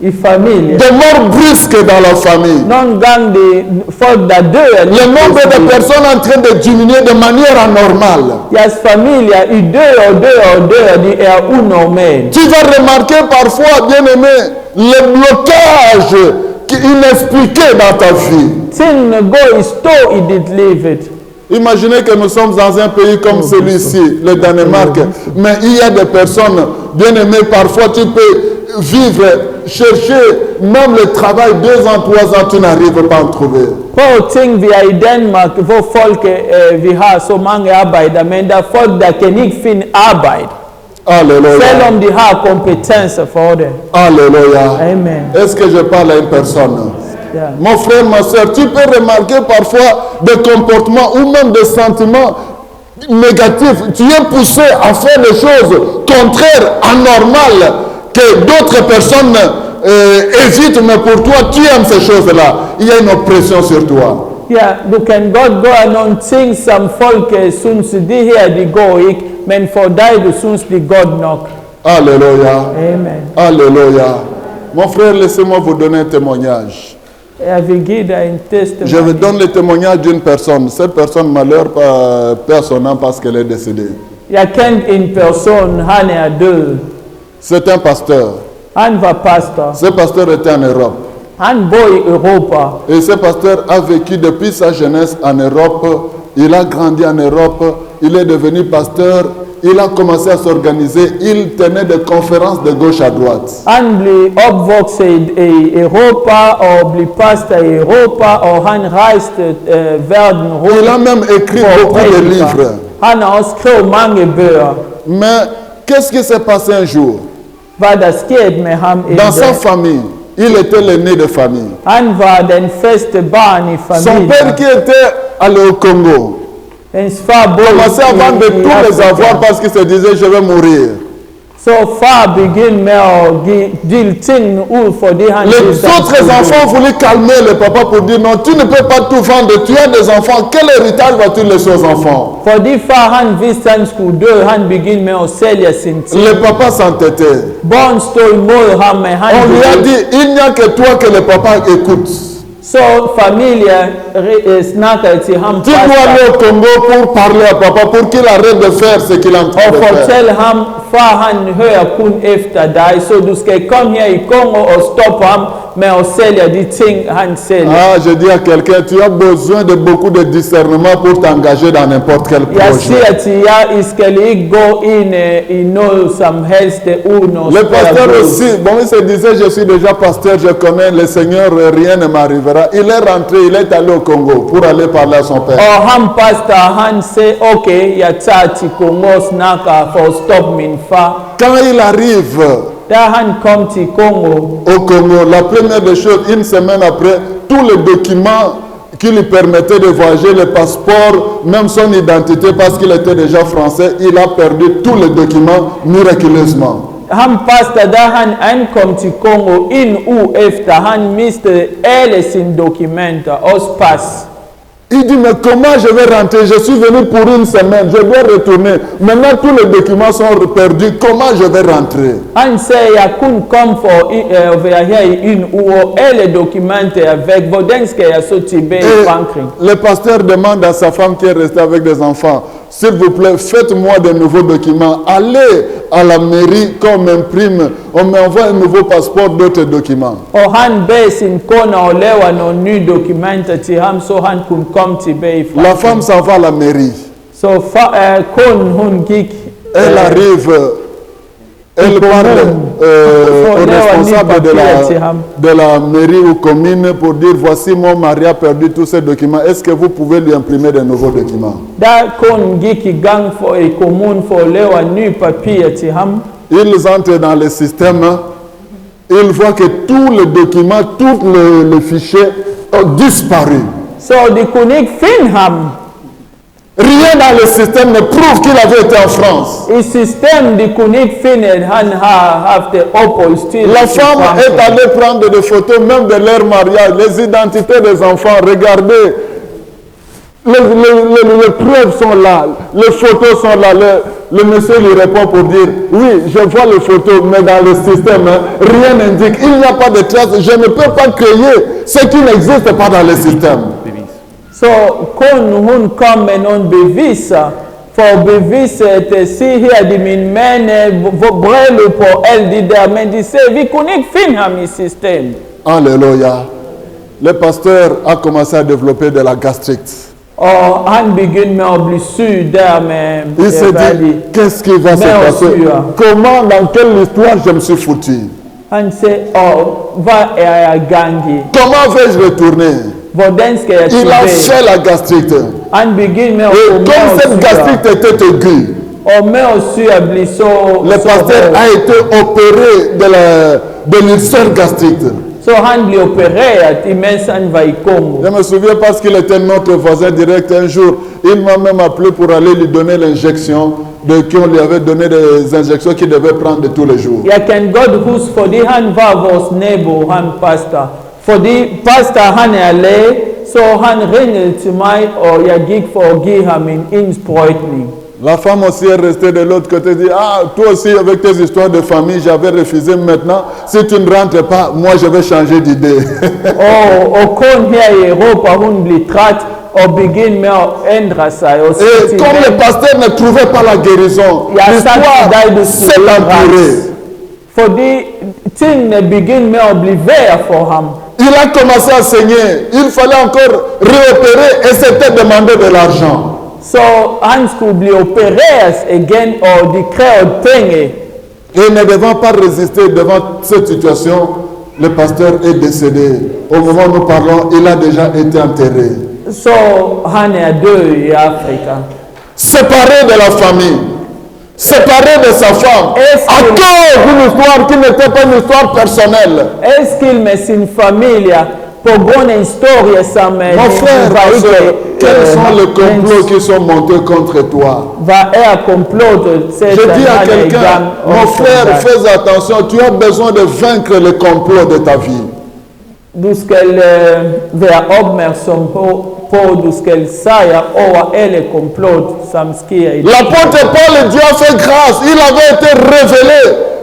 i familjen. Des morts brusques dans la famille. Någon gång det folk där dör. Le nombre de personnes en train de diminuer de manière anormale. Deras familjer i dör, de är onormala. Tu vas remarquer parfois, bien-aimé, le blocage inexpliqué dans ta vie. Ting går i stå i ditt liv. Imaginez que nous sommes dans un pays comme celui-ci, le Danemark, mais il y a des personnes, bien-aimées, parfois tu peux vivre, chercher même le travail 2 ans, 3 ans, tu n'arrives pas à en trouver. På ting vi är i Danmark, hvor folk vi har så många arbetare, men där folk där kan inte finna arbete. Alléluia. Selv om de har kompetenser för det. Alléluia. Amen. Est-ce que je parle à une personne? Yeah. Mon frère, ma soeur, tu peux remarquer parfois des comportements ou même des sentiments négatifs. Tu es poussé à faire des choses contraires, anormales, que d'autres personnes évitent, mais pour toi, tu aimes ces choses-là. Il y a une oppression sur toi. Ja, du kan godt gøre nogle ting, som folk synes, det her, de går ikke, men for dig, du synes, det er godt nok. Alléluia. Amen. Alléluia. Mon frère, laissez-moi vous donner un témoignage. Jeg vil give dig en testament. Je vous donne le témoignage d'une personne. Cette personne, malheur, perd son âme parce qu'elle est décédée. Jeg kendte en person, han er død. C'est un pasteur. Han var pastor. Ce pasteur était en Europe. Han bor i Europa. Et ce pasteur a vécu depuis sa jeunesse en Europe. Il a grandi en Europe. Il est devenu pasteur. Il a commencé à s'organiser. Il tenait des conférences de gauche à droite. Han blev opvokset i Europa og blev pastor i Europa, og han rejste verden rundt. Il a même écrit beaucoup de livres. Han har også skrevet mange bøger. Mais qu'est-ce qui s'est passé un jour? Hvad der skete med ham en Dans sa dag? famille, il était l'aîné de famille. Han var den første barn i Son père familien. qui était allé au Congo Hans far boede commençait à vendre de tous les Afrika. avoirs parce qu'il se disait je vais mourir. Så far begyndte med at dele tingene ud for det, han Les vidste, han autres skulle enfants voulaient calmer le papa pour dire non, tu ne peux pas tout vendre, tu as des enfants, quel héritage vas-tu laisser aux enfants? dø. Fordi far han vidste, han skulle dø, han begyndte med at sælge sin ting. Le papa s'entêtait. Børn stod imod ham, men han On lui a ville. dit, il n'y a que toi que le papa écoute. Så familien snakkede til ham, Tu dois aller au Congo pour parler à papa, pour qu'il arrête de faire ce qu'il est en train og de faire. fortælle ham, far han hører kun efter dig, så du skal komme her i Kongo og stoppe ham med at sælge de ting, han sælger. Ah, je dis à quelqu'un, tu as besoin de beaucoup de discernement pour t'engager dans n'importe quel Jeg projet. siger til jer, I skal ikke gå ind i noget som helst uden at Le pasteur spørge Gud. aussi, bon, il se disait, je suis déjà pasteur, je connais le Seigneur, rien ne m'arrivera. Il est rentré, il est allé au Congo pour aller parler à son père. Og ham pastor, han sagde, okay, jeg tager til Kongo og snakker for at stoppe min far. Quand il arrive Da han kom til Kongo, au Congo, la première des choses, une semaine après, tous les documents qui lui permettaient de voyager, le passeport, même son identité, parce qu'il était déjà français, il a perdu tous les documents miraculeusement. ham pastor, da han ankom til Kongo en uge efter, han mistede alle sine dokumenter, også pas. Il dit, mais comment je vais rentrer? Je suis venu pour une semaine, je dois retourner. Maintenant, tous les documents sont perdus. Comment je vais rentrer? Han sagde, jeg kun kom for at være her i en uge, og alle dokumenter er væk. Hvordan skal jeg så tilbage i Frankrig? Le pasteur demande à sa femme qui est restée avec des enfants, s'il vous plaît, faites-moi de nouveaux documents. Allez à la mairie, qu'on m'imprime, on m'envoie un nouveau passeport, d'autres documents. Og han bad sin kone og laver nogle nye dokumenter til ham, så han kunne komme tilbage i La Frankrig. femme s'en va à la mairie. Så konen, hun gik. Elle arrive, elle parle au responsable de la mairie ou commune pour dire, voici mon mari a perdu tous ses documents. Est-ce que vous pouvez lui imprimer de nouveaux documents? Da konen gik i gang for i kommunen for at lave nye papirer til ham. Ils entrent dans le système, ils voient que tous les documents, tous les fichiers ont disparu. Så de kunne ikke finde ham. Rien dans le système ne prouve qu'il avait été en France. I systemet de kunne ikke finde, at han har haft opholdstilladelse La i femme est Frankrig. allée prendre des photos même de leur mariage, les identités des enfants. Regardez, Les preuves sont là, les photos sont là. Le monsieur lui répond pour dire, oui, je vois les photos, mais dans le système, rien n'indique. Il n'y a pas de traces. Je ne peux pas créer ce qui n'existe pas dans le système. So kon hun kommer någon bevis för beviset ser här de min män bröllop på eld där men de säger vi kunde inte finna ham i system. Alléluia. Le pasteur a commencé à développer de la gastrite. Och han begynner med att bli sur där med Il s'est dit, qu'est-ce qui va se passer? Comment, dans quelle histoire je me suis foutu? Han säger, vad är jag gang i? Comment vais-je retourner? Hvordan ska jag Il a fait la gastrite. Han begynner med Et att comme cette gastrite était aiguë, och med att syra blir så le pasteur a été opéré de l'ulcère gastrique. så han blir opererad medan han var i Kongo. Je me souviens parce qu'il était notre voisin direct un jour. Il m'a même appelé pour aller lui donner l'injection qu'on lui avait donné des injections qu'il devait prendre tous les jours. Jag kan godt huske, fordi han var vores nabo, han pastor. Fordi pastor han er læge, så han ringede til mig, og jeg gik for at give ham en indsprøjtning. La femme aussi est restée de l'autre côté, dit, ah, toi aussi avec tes histoires de famille, j'avais refusé maintenant. Si tu ne rentres pas, moi je vais changer d'idée. Og kun her i Europa, hun blev træt og begyndte med at ændre sig. Og Et comme le pasteur ne trouvait pas la guérison, l'histoire s'est empirée. Fordi tingene begyndte med at blive værre for ham. Il a commencé à saigner. Il fallait encore réopérer et c'était demandé de l'argent. Så han skulle blive opereret igen, og de krævede penge. Et ne devant pas résister devant cette situation, le pasteur est décédé. Au moment où nous parlons, il a déjà été enterré. Så han er død i Afrika. Séparé de la famille, séparé de sa femme, à cause d'une histoire qui n'était pas une histoire personnelle. Adskilt med sin familie på grund af historie som Mon frère, ma soeur, quels sont les complots qui sont montés contre toi? Hvad er komplotet? Je dis à quelqu'un, mon frère, fais attention, tu as besoin de vaincre les complots de ta vie. Du skal være opmærksom på, du skal sejre over alle komplot, som sker i L'apôtre Paul, Dieu a fait grâce, il avait été révélé.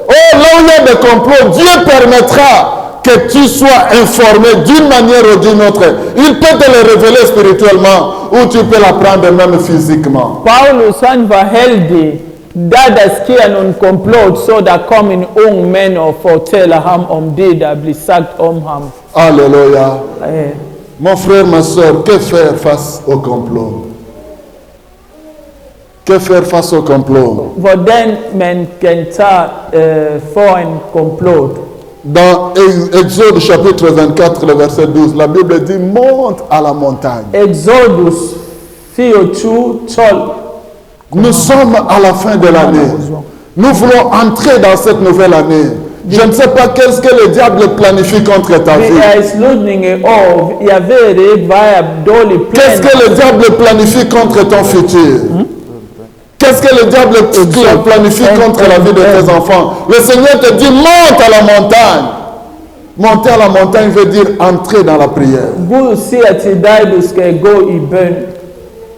Oh, là où il y a des complots, Dieu permettra que tu sois informé d'une manière ou d'une autre. Il peut te le révéler spirituellement ou tu peux l'apprendre même physiquement. Paulus han var heldig, da der sker nogle komplot, så der kom en ung mand og fortæller ham om det, der bliver sagt om ham. Alléluia. Mon frère, ma soeur, que faire face au complot? Que faire face au complot? Hvordan man kan tage for en komplot. Dans Exode chapitre 24, le verset 12, la Bible dit, monte à la montagne. Exodus 24, 12. Nous sommes à la fin de l'année. Nous voulons entrer dans cette nouvelle année. Je ne sais pas qu'est-ce que le diable planifie contre ta vie. Qu'est-ce que le diable planifie contre ton futur? Qu'est-ce que le diable planifie contre la vie de tes enfants? Le Seigneur te dit, monte à la montagne. Monter à la montagne veut dire entrer dans la prière.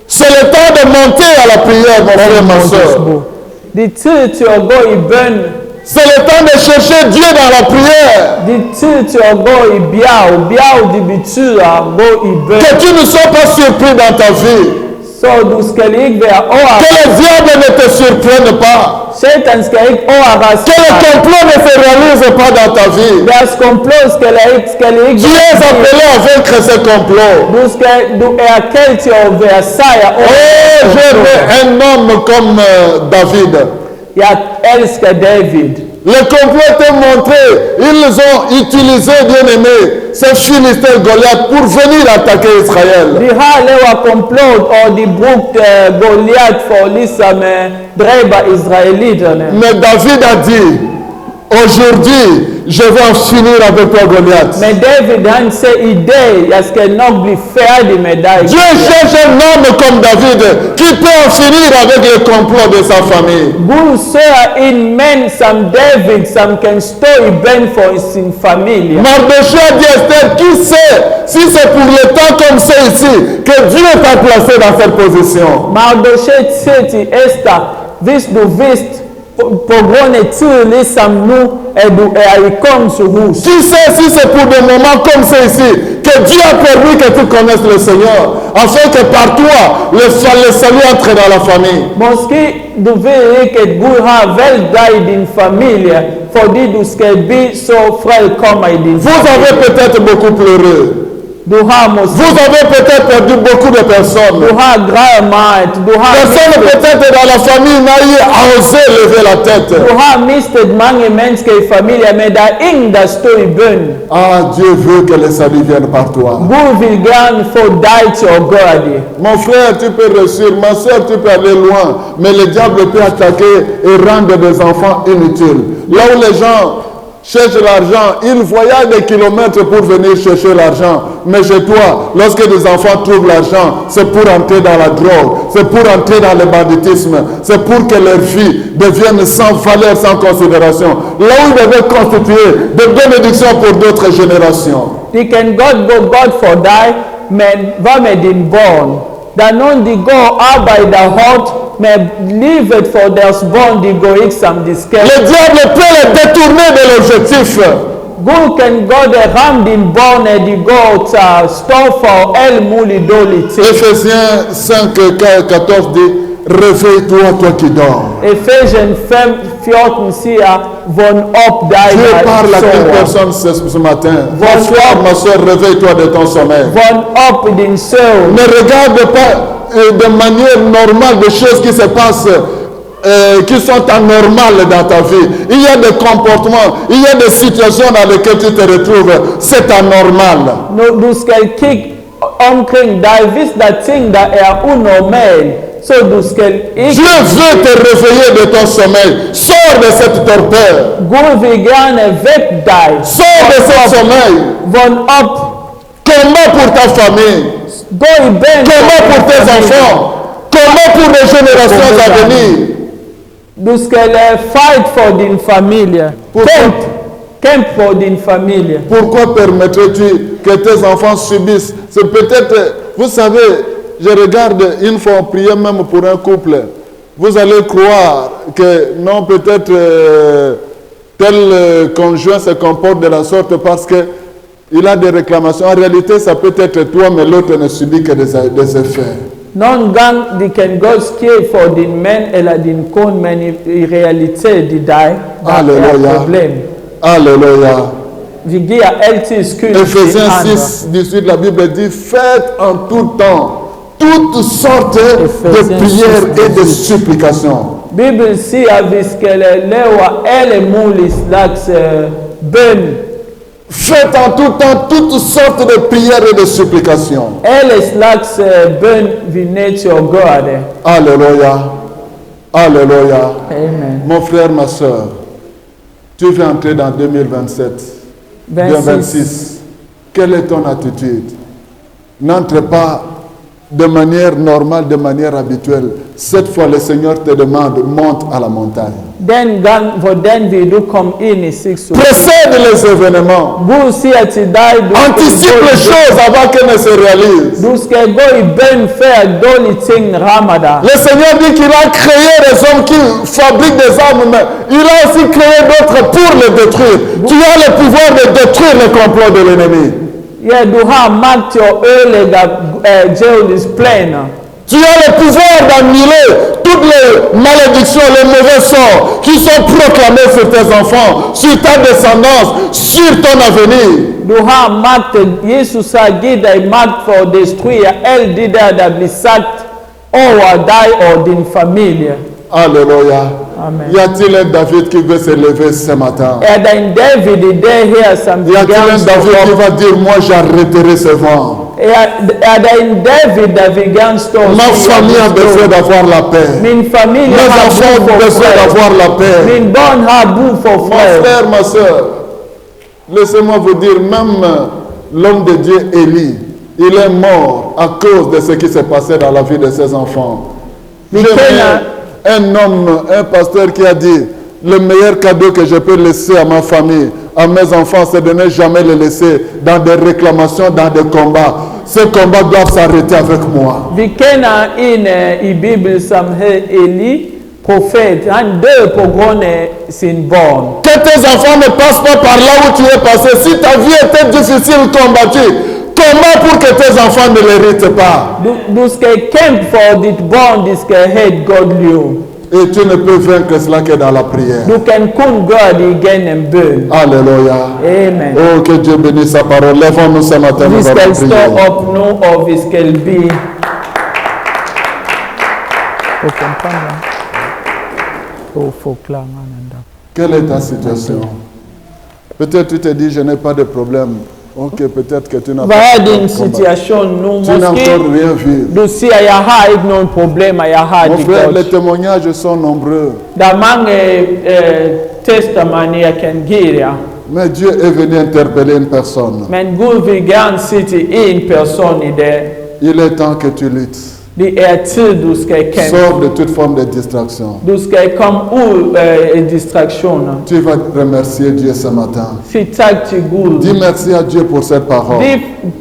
C'est le temps de monter à la prière, mon frère et ma soeur. C'est le temps de chercher Dieu dans la prière. Que tu ne sois pas surpris dans ta vie. Que le diable ne te surprenne pas. Que le complot ne se réalise pas dans ta vie. Tu es appelé à vaincre ce complot. Oh, je veux un homme comme David. Le complot était montré. Ils ont utilisé, bien aimé, ces Philistins Goliath pour venir attaquer Israël. Mais David a dit, aujourd'hui, je vais en finir avec toi, Goliath. Men David han säger idag, jag ska nog bli färdig med dig. Dieu cherche un homme comme David qui peut en finir avec les complots de sa famille. Gud ser en man som David som kan stå i bön för sin familj. Mardochée dit à Esther, qui sait si c'est pour le temps comme c'est ici que Dieu t'a placé dans cette position. Mardochée säger till Ester, visst du visst på grund av tiden som nu är i kungshus. Qui sait si c'est pour des moments comme c'est ici que Dieu a permis que tu connaisses le Seigneur, afin que par toi, le salut entre dans la famille. Måske du vet att Gud har väl dig i din familj för att du ska bli så frälkomma i din Vous avez peut-être beaucoup pleuré. Du har måste, Vous avez peut-être perdu beaucoup de personnes. du har grämat, du har Personne peut-être dans la famille n'a osé lever la tête. du har mistet många människor i familjen, men det är ingen där står i bön. Ah, Dieu veut que le salut vienne par toi. Gud vill gärna få dig till att göra det. Mon frère, tu peux réussir. Ma soeur, tu peux aller loin. Mais le diable peut attaquer et rendre des enfants inutiles. Là où les gens cherchent l'argent, ils voyagent des kilomètres pour venir chercher l'argent. Mais chez toi, lorsque des enfants trouvent l'argent, c'est pour entrer dans la drogue, c'est pour entrer dans le banditisme, c'est pour que leur vie devienne sans valeur, sans considération. Là où ils devaient constituer des bénédictions pour d'autres générations. Det kan gott gå gott för dig, men vad med din barn? Där någon de går och arbetar hårt, men livet för deras barn de går inte som de ska. Le diable peut les détourner de l'objectif. Gud kan gå där ram din barn när de går och står för all möjlig dålig ting. Ephésiens 5:14 dit, réveille-toi, toi qui dors. Efesien 5:14 säger, vån upp dig Dieu parle à quelle där personne ce matin? Mon frère, ma soeur, réveille-toi de ton sommeil. vån upp i din sömn. Ne regarde pas de manière normale des choses qui se passent, qui sont anormales dans ta vie. Il y a des comportements, il y a des situations dans lesquelles tu te retrouves. C'est anormal. Du ska kigga omkring dig, visst det ting där är onormal. Så du ska Dieu veut te réveiller de ton sommeil. Sors de cette torpeur. Gud vill gärna väcka dig. Sors de ce sommeil. Vån upp. Comment pour ta famille? Gå i bön. Comment pour tes enfants? Comment pour les générations à venir? Du ska fight för din familj. Kämpa för din familj. Pourquoi permettrais-tu que tes enfants subissent? C'est peut-être, vous savez, je regarde une fois on priait même pour un couple. Vous allez croire que non, peut-être tel conjoint se comporte de la sorte parce qu'il a des réclamations. En réalité, ça peut être toi, mais l'autre ne subit que des effets. Någon gång de kan gå skriva för din man eller din kon, men i realitet det dig. Alléluia. Problem. Alléluia. Vi ger alltid skuld Ephésiens till andra. 6:18, la Bible dit, faites en tout temps toutes sortes de prières et de supplications. Bibeln säger att vi ska leva alla möjliga slags bön. Faites en tout temps toutes sortes de prières et de supplications. Alla slags bön vi need till att göra det. Alléluia. Alléluia. Amen. Mon frère, ma soeur, tu veux entrer dans 2027, 2026. Quelle est ton attitude? N'entre pas de manière normale, de manière habituelle. Cette fois, le Seigneur te demande, monte à la montagne. Den gång för den vill du komma in i Sixo. Précède les événements. Gud säger till dig, Anticipe les choses avant qu'elles ne se réalisent. du ska gå i bön för dåliga ting ramada. Le Seigneur dit qu'il a créé des hommes qui fabriquent des armes, mais il a aussi créé d'autres pour les détruire. Tu as le pouvoir de détruire les complots de l'ennemi. Ja, du har makt att ödelägga djävulens planer. Tu as le pouvoir d'annuler toutes les malédictions, les mauvais sorts qui sont proclamés sur tes enfants, sur ta descendance, sur ton avenir. Du har makten, Jesus har gett dig makt för att destruera allt det där blir sagt över dig och din familj. Alléluia. Amen. Y a-t-il un David qui veut se lever ce matin? Är det en David i det här som Y a-t-il un David qui va dire, moi j'arrêterai ce vent? David Ma famille a besoin d'avoir la paix. Min familj Mes enfants ont besoin d'avoir la paix. Min barn har behov för Mon fred. frère, ma soeur, laissez-moi vous dire, même l'homme de Dieu Élie, il est mort à cause de ce qui s'est passé dans la vie de ses enfants. J'ai un homme, un pasteur qui a dit, le meilleur cadeau que je peux laisser à ma famille, à mes enfants, c'est de ne jamais les laisser dans des réclamations, dans des combats. Ces combats doivent s'arrêter avec moi. Vi känner in i Bibeln som Eli, profet. Han dör på grund av sin barn. Que tes enfants ne passent pas par là où tu es passé. Si ta vie était difficile, combattue, comment pour que tes enfants ne l'héritent pas? Du ska kämpa för ditt barn, de ska ha ett gott liv. Et tu ne peux vaincre cela que dans la prière. Du kan kun göra det genom bön. Alléluia. Amen. Oh, que Dieu bénisse sa parole. Lèvons-nous ce matin. Vi Nous ska allons stå prier. upp nu och vi ska be. Quelle est ta situation? Peut-être tu te dis, je n'ai pas de problème. Ok, peut-être que tu n'as Vad är pas din de combat. situation nu? Tu n'as Måske encore rien vu. du säger jag har inte någon problem, jag har Mon det frère, les gott. témoignages sont nombreux. Det är många testamon jag kan ge dig. Mais Dieu est venu interpeller une personne. Men Gud vill gärna sitta en person i det. Il est temps que tu luttes. Det är tid du ska kämpa. Sors de toute forme de distraction. Du ska komma ur distraktioner. Tu vas remercier Dieu ce matin. Säg tack till Gud. Dis merci à Dieu pour cette parole.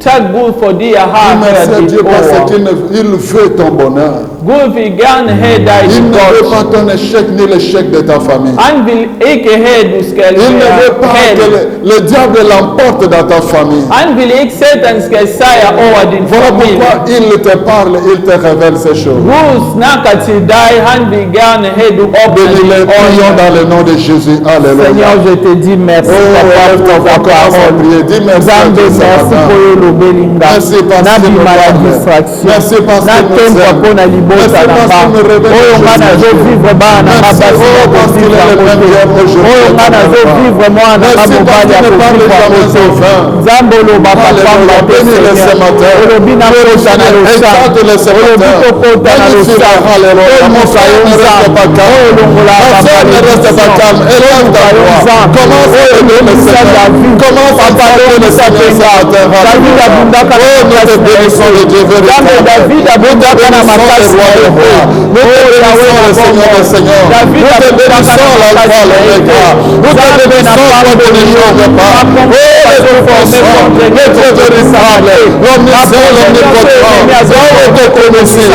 Tack Gud för det jag har Dis merci à hört Dieu ditt parce ord. qu'il veut ton bonheur. Gud vill gärna ha dig Il till ne veut pas gott. ton échec ni l'échec de ta famille. Han vill inte ha du ska Il ne veut pas que le diable l'emporte dans ta famille. Han vill inte Satan ska säga över din Voilà familj. pourquoi il te parle, il te révèle ces choses. Gud snackar till dig. Han vill gärna ha du öppnar Bénis-les, din prions ögon. dans le nom de Jésus. Alléluia. Seigneur, je te dis merci Oh, papa lève ta pour voix, ta commence à parole. prier. Dis merci à Zambe, Dieu ce merci matin. pour le belinga. Merci parce Na que nous bima ya parle. distraction. Merci parce Na que nous tempo aime. pona libota Merci na parce ba. qu'il me révèle Oyo Jésus. ngana zo vivre bana Merci, mabasi oh, ya parce qu'il kovivre est le même moto. Dieu aujourd'hui. Oyo ngana zo vivre mwana Merci parce mabobali ya qu'il ne parle kovivre jamais moto. sans fin. Nzambe oloba Alléluia. papa te Bénis-le ce matin. Seigneur. Olobi na kota na losa. Exalte-le ce Olobi matin. tokota na losa. Bénis-le. Alléluia. Mon frère ne reste pas calme. Oyo longola Ma papa soeur ne reste pas calme. Élève ta voix. Commence à aimer le Seigneur. Commence à parler le Seigneur ce matin. Alléluia. Oh, nous te bénissons le Dieu véritable. Nous te bénissons le roi des rois. Nous te bénissons le Seigneur des seigneurs. Nous te bénissons l'alpha, l'oméga. Nous te bénissons toi de ne change pas. Oh, le tout-puissant, le tout-véritable, l'omniscient, l'omnipotent. Oh, nous te connaissons.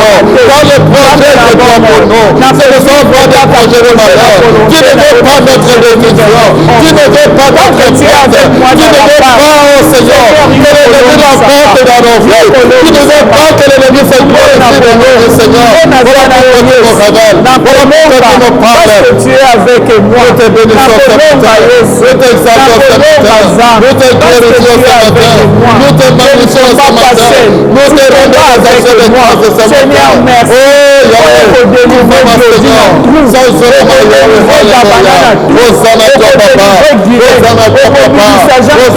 Dans le projet de toi pour nous, ce ne sont pas des projets de malheur. Tu ne veux pas notre décision. Tu ne veux pas notre perte. Tu ne veux pas, oh Seigneur, que l'ennemi l'emporte dans nos vies. Tu ne veux pas que l'ennemi se glorifie de nous, Seigneur. Voilà pourquoi tu nous révèles. Voilà pourquoi tu nous parles. Tu es avec moi. Nous te bénissons ce matin. Nous t'exaltons ce matin. Nous te glorifions ce matin. Nous te magnifions ce matin. Nous te rendons les actions de grâce ce matin. Oh, Yahweh, nous vraiment Seigneur. Sans Yahweh, alléluia. Hosanna toi, papa. Hosanna toi, papa.